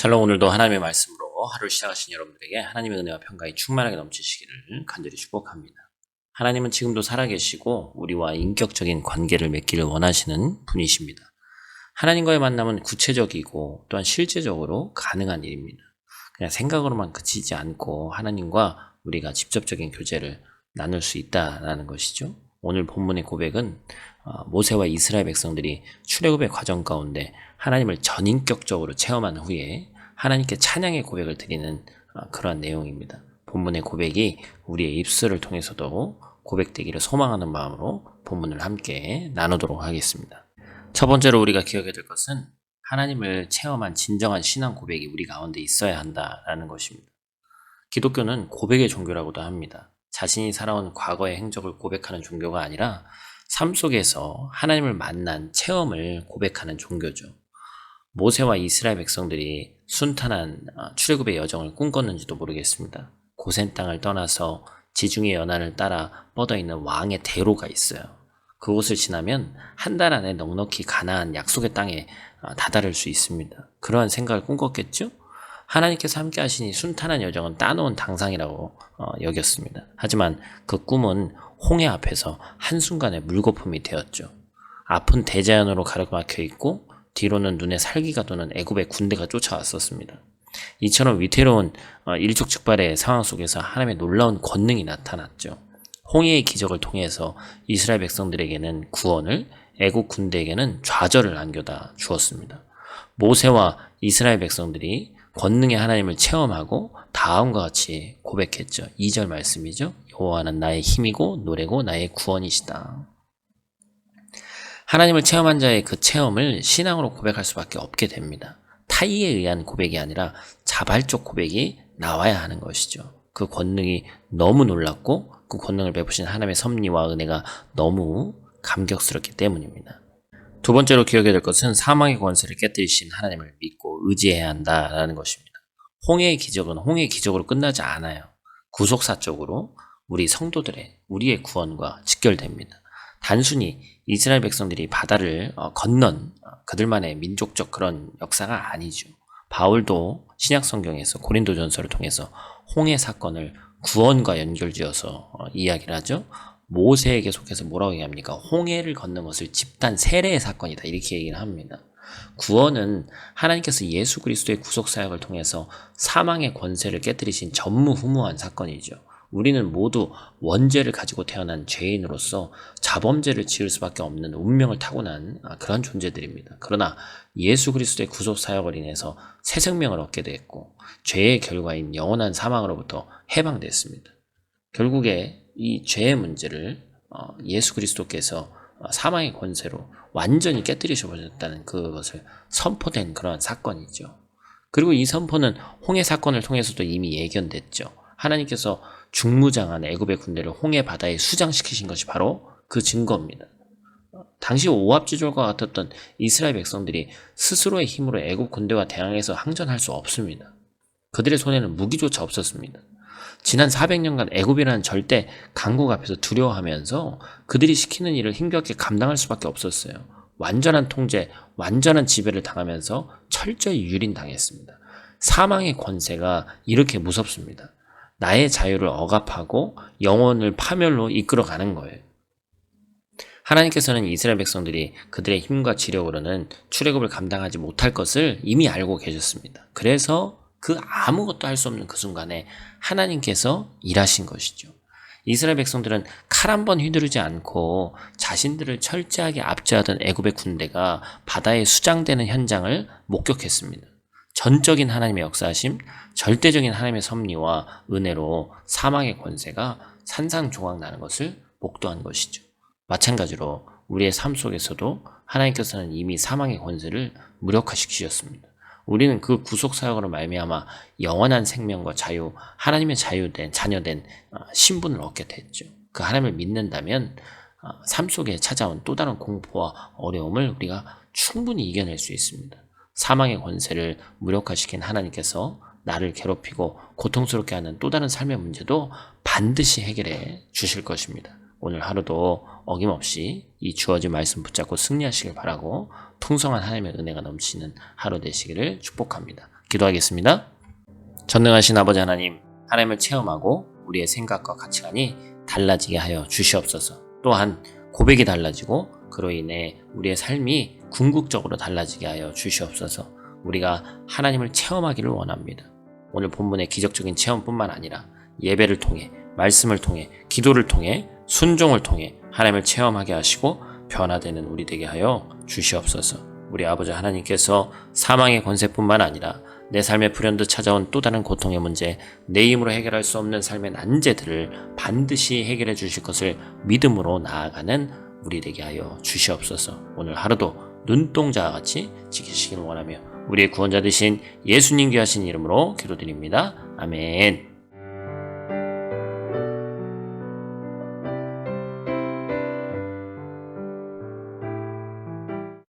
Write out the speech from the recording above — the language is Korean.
샬롬. 오늘도 하나님의 말씀으로 하루를 시작하신 여러분들에게 하나님의 은혜와 평강이 충만하게 넘치시기를 간절히 축복합니다. 하나님은 지금도 살아계시고 우리와 인격적인 관계를 맺기를 원하시는 분이십니다. 하나님과의 만남은 구체적이고 또한 실제적으로 가능한 일입니다. 그냥 생각으로만 그치지 않고 하나님과 우리가 직접적인 교제를 나눌 수 있다는 것이죠. 오늘 본문의 고백은 모세와 이스라엘 백성들이 출애굽의 과정 가운데 하나님을 전인격적으로 체험한 후에 하나님께 찬양의 고백을 드리는 그러한 내용입니다. 본문의 고백이 우리의 입술을 통해서도 고백되기를 소망하는 마음으로 본문을 함께 나누도록 하겠습니다. 첫 번째로 우리가 기억해야 될 것은 하나님을 체험한 진정한 신앙 고백이 우리 가운데 있어야 한다라는 것입니다. 기독교는 고백의 종교라고도 합니다. 자신이 살아온 과거의 행적을 고백하는 종교가 아니라 삶 속에서 하나님을 만난 체험을 고백하는 종교죠. 모세와 이스라엘 백성들이 순탄한 출애굽의 여정을 꿈꿨는지도 모르겠습니다. 고센 땅을 떠나서 지중해 연안을 따라 뻗어있는 왕의 대로가 있어요. 그곳을 지나면 한 달 안에 넉넉히 가나안 약속의 땅에 다다를 수 있습니다. 그러한 생각을 꿈꿨겠죠? 하나님께서 함께 하시니 순탄한 여정은 따놓은 당상이라고 여겼습니다. 하지만 그 꿈은 홍해 앞에서 한순간에 물거품이 되었죠. 앞은 대자연으로 가로막혀 있고 뒤로는 눈에 살기가 도는 애굽의 군대가 쫓아왔었습니다. 이처럼 위태로운 일촉즉발의 상황 속에서 하나님의 놀라운 권능이 나타났죠. 홍해의 기적을 통해서 이스라엘 백성들에게는 구원을, 애굽 군대에게는 좌절을 안겨다 주었습니다. 모세와 이스라엘 백성들이 권능의 하나님을 체험하고 다음과 같이 고백했죠. 2절 말씀이죠. 여호와는 나의 힘이고 노래고 나의 구원이시다. 하나님을 체험한 자의 그 체험을 신앙으로 고백할 수밖에 없게 됩니다. 타의에 의한 고백이 아니라 자발적 고백이 나와야 하는 것이죠. 그 권능이 너무 놀랍고 그 권능을 베푸신 하나님의 섭리와 은혜가 너무 감격스럽기 때문입니다. 두 번째로 기억해야 될 것은 사망의 권세를 깨뜨리신 하나님을 믿고 의지해야 한다라는 것입니다. 홍해의 기적은 홍해의 기적으로 끝나지 않아요. 구속사적으로 우리 성도들의 우리의 구원과 직결됩니다. 단순히 이스라엘 백성들이 바다를 건넌 그들만의 민족적 그런 역사가 아니죠. 바울도 신약 성경에서 고린도전서를 통해서 홍해 사건을 구원과 연결지어서 이야기를 하죠. 모세에게 속해서 뭐라고 얘기합니까? 홍해를 건넌 것을 집단 세례의 사건이다, 이렇게 얘기를 합니다. 구원은 하나님께서 예수 그리스도의 구속 사역을 통해서 사망의 권세를 깨뜨리신 전무후무한 사건이죠. 우리는 모두 원죄를 가지고 태어난 죄인으로서 자범죄를 지을 수밖에 없는 운명을 타고난 그런 존재들입니다. 그러나 예수 그리스도의 구속 사역을 인해서 새 생명을 얻게 됐고 죄의 결과인 영원한 사망으로부터 해방됐습니다. 결국에 이 죄의 문제를 예수 그리스도께서 사망의 권세로 완전히 깨뜨리셔 버렸다는 그것을 선포된 그런 사건이죠. 그리고 이 선포는 홍해 사건을 통해서도 이미 예견됐죠. 하나님께서 중무장한 애굽의 군대를 홍해 바다에 수장시키신 것이 바로 그 증거입니다. 당시 오합지졸과 같았던 이스라엘 백성들이 스스로의 힘으로 애굽 군대와 대항해서 항전할 수 없습니다. 그들의 손에는 무기조차 없었습니다. 지난 400년간 애굽이라는 절대 강국 앞에서 두려워하면서 그들이 시키는 일을 힘겹게 감당할 수밖에 없었어요. 완전한 통제, 완전한 지배를 당하면서 철저히 유린당했습니다. 사망의 권세가 이렇게 무섭습니다. 나의 자유를 억압하고 영혼을 파멸로 이끌어가는 거예요. 하나님께서는 이스라엘 백성들이 그들의 힘과 지력으로는 출애굽을 감당하지 못할 것을 이미 알고 계셨습니다. 그래서 그 아무것도 할 수 없는 그 순간에 하나님께서 일하신 것이죠. 이스라엘 백성들은 칼 한 번 휘두르지 않고 자신들을 철저하게 압제하던 애굽의 군대가 바다에 수장되는 현장을 목격했습니다. 전적인 하나님의 역사하심, 절대적인 하나님의 섭리와 은혜로 사망의 권세가 산산조각 나는 것을 목도한 것이죠. 마찬가지로 우리의 삶 속에서도 하나님께서는 이미 사망의 권세를 무력화시키셨습니다. 우리는 그 구속사역으로 말미암아 영원한 생명과 자유, 하나님의 자유된 자녀된 신분을 얻게 됐죠. 그 하나님을 믿는다면 삶 속에 찾아온 또 다른 공포와 어려움을 우리가 충분히 이겨낼 수 있습니다. 사망의 권세를 무력화시킨 하나님께서 나를 괴롭히고 고통스럽게 하는 또 다른 삶의 문제도 반드시 해결해 주실 것입니다. 오늘 하루도 어김없이 이 주어진 말씀 붙잡고 승리하시길 바라고 풍성한 하나님의 은혜가 넘치는 하루 되시기를 축복합니다. 기도하겠습니다. 전능하신 아버지 하나님, 하나님을 체험하고 우리의 생각과 가치관이 달라지게 하여 주시옵소서. 또한 고백이 달라지고 그로 인해 우리의 삶이 궁극적으로 달라지게 하여 주시옵소서. 우리가 하나님을 체험하기를 원합니다. 오늘 본문의 기적적인 체험뿐만 아니라 예배를 통해, 말씀을 통해, 기도를 통해, 순종을 통해 하나님을 체험하게 하시고 변화되는 우리 되게 하여 주시옵소서. 우리 아버지 하나님께서 사망의 권세뿐만 아니라 내 삶에 불현듯 찾아온 또 다른 고통의 문제, 내 힘으로 해결할 수 없는 삶의 난제들을 반드시 해결해 주실 것을 믿음으로 나아가는 우리 되게 하여 주시옵소서. 오늘 하루도 눈동자와 같이 지키시기를 원하며 우리의 구원자 되신 예수님 귀하신 이름으로 기도드립니다. 아멘.